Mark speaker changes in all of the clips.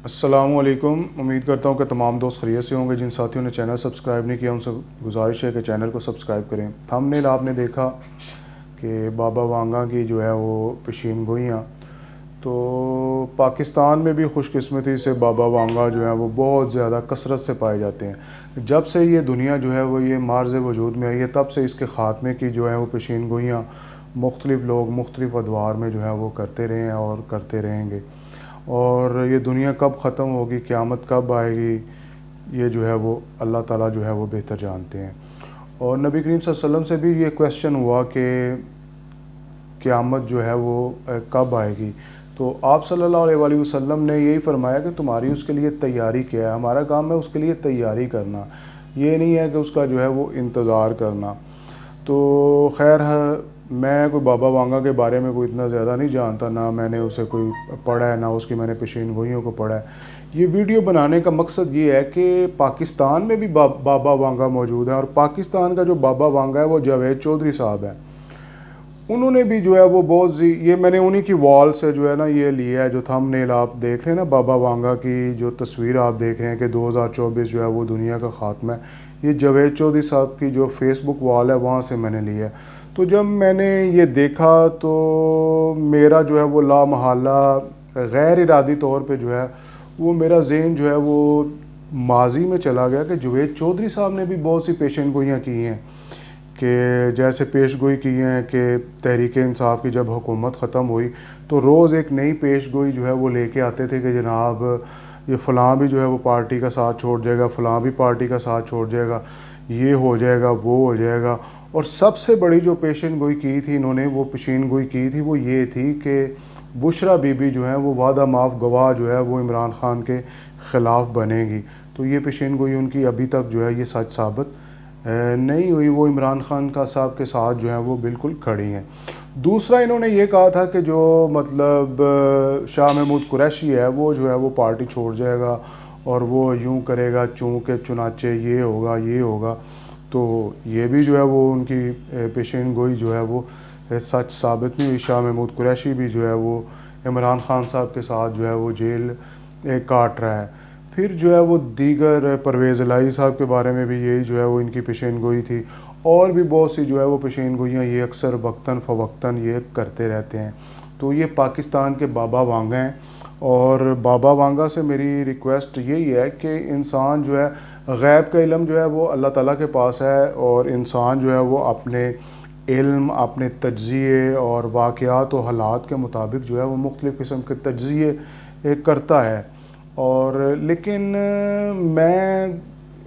Speaker 1: अस्सलामुअलैकुम। उम्मीद करता हूँ कि तमाम दोस्त खैरियत से होंगे। जिन साथियों ने चैनल सब्सक्राइब नहीं किया उनसे गुजारिश है कि चैनल को सब्सक्राइब करें। थंबनेल आपने देखा कि बाबा वांगा की जो है वो पेशीन गोइयाँ, तो पाकिस्तान में भी खुशकिस्मती से बाबा वांगा जो है वो बहुत ज़्यादा कसरत से पाए जाते हैं। जब से ये दुनिया जो है वो ये मार्ज़ वजूद में आई है, तब से इसके ख़ात्मे की जो है वो पेशीन गोइयाँ मुख्तलिफ़ लोग मुख्तलिफ़ अदवार में जो है वो करते रहे हैं और करते रहेंगे। और ये दुनिया कब ख़त्म होगी, क़यामत कब आएगी, ये जो है वो अल्लाह ताला जो है वो बेहतर जानते हैं। और नबी करीम सल्लल्लाहु अलैहि वसल्लम से भी ये क्वेश्चन हुआ कि क़यामत जो है वो कब आएगी, तो आप सल्लल्लाहु अलैहि वसल्लम ने यही फ़रमाया कि तुम्हारी उसके लिए तैयारी क्या है। हमारा काम है उसके लिए तैयारी करना, ये नहीं है कि उसका जो है वो इंतज़ार करना। तो खैर मैं कोई बाबा वांगा के बारे में कोई इतना ज़्यादा नहीं जानता, ना मैंने उसे कोई पढ़ा है, ना उसकी मैंने पेशीन गोइयों को पढ़ा है। ये वीडियो बनाने का मकसद ये है कि पाकिस्तान में भी बाबा वांगा मौजूद है, और पाकिस्तान का जो बाबा वांगा है वो जावेद चौधरी साहब है। उन्होंने भी जो है वो बहुत ये मैंने उन्हीं की वॉल से जो है ना ये लिया है। जो थंबनेल आप देख रहे हैं ना, बाबा वांगा की जो तस्वीर आप देख रहे हैं कि 2024 जो है वो दुनिया का ख़ात्मा है, ये जावेद चौधरी साहब की जो फेसबुक वॉल है वहाँ से मैंने लिया है। तो जब मैंने ये देखा तो मेरा जो है वो लामहल्ला गैर इरादी तौर पे जो है वो मेरा ज़हन जो है वो माजी में चला गया कि जावेद चौधरी साहब ने भी बहुत सी पेशन गोइयाँ की हैं। कि जैसे पेश गोई की हैं कि तहरीक इंसाफ की जब हुकूमत ख़त्म हुई तो रोज़ एक नई पेश गोई जो है वो लेके आते थे कि जनाब ये फ़लाँ भी जो है वो पार्टी का साथ छोड़ जाएगा, फ़लाँ भी पार्टी का साथ छोड़ जाएगा, ये हो जाएगा, वो हो जाएगा। और सबसे बड़ी जो पेशन गोई की थी इन्होंने, वो पेशीन गोई की थी, वो ये थी कि बुशरा बीबी जो है वो वादा माफ़ गवाह जो है वो इमरान ख़ान के ख़िलाफ़ बनेगी। तो ये पेशीन गोई उनकी अभी तक जो है ये सच साबित नहीं हुई। वो इमरान ख़ान का साहब के साथ जो है वो बिल्कुल खड़ी हैं। दूसरा इन्होंने ये कहा था कि जो मतलब शाह महमूद कुरैशी है वो जो है वो पार्टी छोड़ जाएगा और वो यूं करेगा चूँ के चुनाचे, ये होगा ये होगा। तो ये भी जो है वो उनकी पेशीन गोई जो है वो सच साबित नहीं हुई। शाह महमूद कुरैशी भी जो है वो इमरान ख़ान साहब के साथ जो है वो जेल काट रहा है। फिर जो है वो दीगर परवेज़ इलाही साहब के बारे में भी यही जो है वो इनकी पेशीन गोई थी। और भी बहुत सी जो है वो पेशीन गोइयाँ ये अक्सर वक्तन फ़वक्तन ये करते रहते हैं। तो ये पाकिस्तान के बाबा वांगा हैं। और बाबा वांगा से मेरी रिक्वेस्ट यही है कि इंसान जो है गैब का इल्म जो है वो अल्लाह ताला के पास है, और इंसान जो है वो अपने इल्म, अपने तज्ज़िये और वाक़यात और हालात के मुताबिक जो है वो मुख्तलिफ़ किस्म के तज्ज़िये करता है। और लेकिन मैं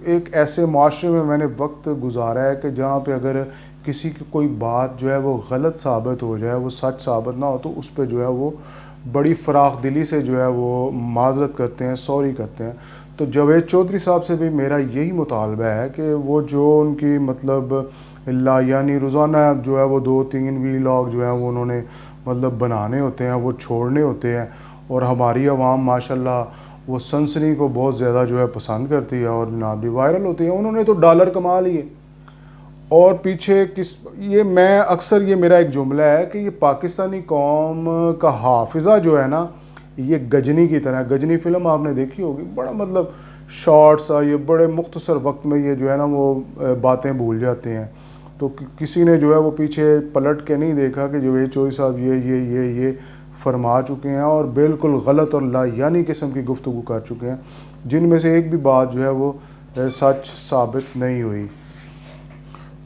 Speaker 1: एक ऐसे माशरे में मैंने वक्त गुजारा है कि जहाँ पे अगर किसी की कोई बात जो है वो गलत साबित हो जाए, वो सच साबित ना हो, तो उस पर जो है वो बड़ी फ़राख दिली से जो है वो माज़रत करते हैं, सॉरी करते हैं। तो जावेद चौधरी साहब से भी मेरा यही मुतालबा है कि वो जो उनकी मतलब यानी रोज़ाना जो है वो 2-3 वीलॉग जो है वो उन्होंने मतलब बनाने होते हैं, वो छोड़ने होते हैं। और हमारी आवाम माशाल्लाह वो सनसनी को बहुत ज़्यादा जो है पसंद करती है और जनाब भी वायरल होती है। उन्होंने तो डॉलर कमा लिए। और पीछे किस ये मैं अक्सर ये मेरा एक जुमला है कि ये पाकिस्तानी कौम का हाफिज़ा जो है ना, ये गजनी की तरह। गजनी फ़िल्म आपने देखी होगी, बड़ा मतलब शॉर्ट्स ये बड़े मुख्तसर वक्त में ये जो है ना वो बातें भूल जाते हैं। तो किसी ने जो है वो पीछे पलट के नहीं देखा कि जावेद चौधरी साहब ये फरमा चुके हैं और बिल्कुल गलत और लायानी किस्म की गुफ्तगू कर चुके हैं, जिनमें से एक भी बात जो है वो सच साबित नहीं हुई।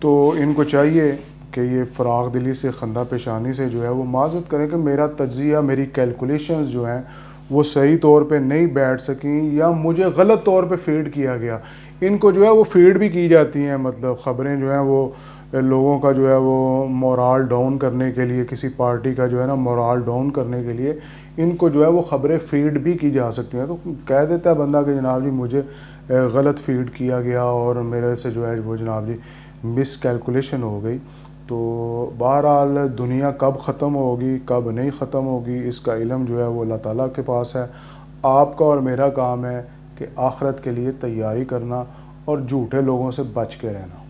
Speaker 1: तो इनको चाहिए कि ये फ़राख दिली से, खंदा पेशानी से जो है वो माज़रत करें कि मेरा तज्ज़िया, मेरी कैलकुलेशंस जो हैं वो सही तौर पे नहीं बैठ सकी, या मुझे गलत तौर पे फीड किया गया। इनको जो है वो फीड भी की जाती हैं, मतलब ख़बरें जो हैं वो लोगों का जो है वो मोराल डाउन करने के लिए, किसी पार्टी का जो है ना मोराल डाउन करने के लिए इनको जो है वो ख़बरें फीड भी की जा सकती हैं। तो कह देता है बंदा कि जनाब जी मुझे गलत फीड किया गया और मेरे से जो है वो जनाब जी मिस कैलकुलेशन हो गई। तो बहरहाल दुनिया कब ख़त्म होगी, कब नहीं ख़त्म होगी, इसका इल्म जो है वो अल्लाह ताला के पास है। आपका और मेरा काम है कि आखिरत के लिए तैयारी करना और झूठे लोगों से बच के रहना।